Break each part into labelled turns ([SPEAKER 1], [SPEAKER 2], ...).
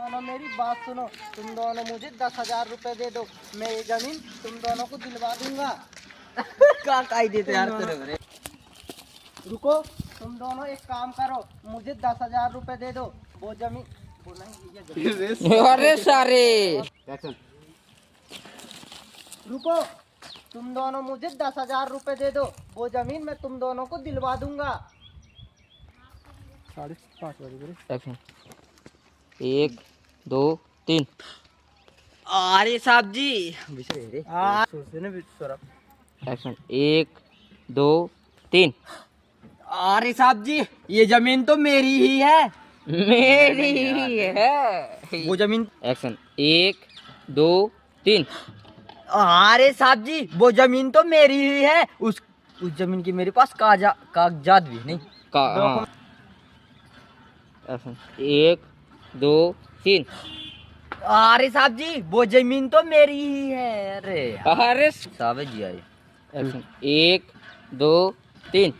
[SPEAKER 1] दोनों मेरी बात सुनो, तुम दोनों मुझे 10,000 रुपए दे दो, मैं ये जमीन तुम दोनों को दिलवा दूंगा।
[SPEAKER 2] काई देते यार तेरे।
[SPEAKER 1] रुको, तुम दोनों एक काम करो, मुझे 10,000 रुपए दे दो, वो जमीन वो नहीं ये जमीन।
[SPEAKER 3] अरे सारे
[SPEAKER 1] रुको, तुम दोनों मुझे 10,000 रुपए दे दो, वो जमीन मैं तुम दोनों को दिलवा दूंगा। 5:30 बजे।
[SPEAKER 3] एक्शन 1 2 3।
[SPEAKER 2] अरे साहब जी
[SPEAKER 3] एक्शन 1 2 3।
[SPEAKER 2] अरे साहब जी ये जमीन तो मेरी ही है।
[SPEAKER 3] मेरी ही है
[SPEAKER 2] वो जमीन।
[SPEAKER 3] एक्शन 1 2 3।
[SPEAKER 2] अरे साहब जी वो जमीन तो मेरी ही है। उस जमीन की मेरे पास कागजात भी नहीं।
[SPEAKER 3] हाँ। एक्शन 1 2 3।
[SPEAKER 2] अरे साहब जी वो जमीन तो मेरी ही है। अरे साहब जी आए।
[SPEAKER 3] एक्शन 1 2 3।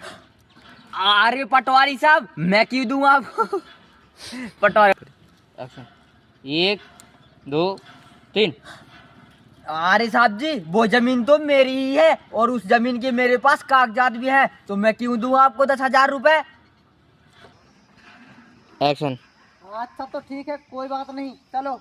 [SPEAKER 2] अरे पटवारी साहब मैं क्यों दूं आपको। पटवारी।
[SPEAKER 3] एक्शन 1 2 3।
[SPEAKER 2] अरे साहब जी वो जमीन तो मेरी ही है और उस जमीन के मेरे पास कागजात भी हैं, तो मैं क्यों दूं आपको 10,000 रुपए।
[SPEAKER 3] एक्शन
[SPEAKER 1] अच्छा तो ठीक है, कोई बात नहीं, चलो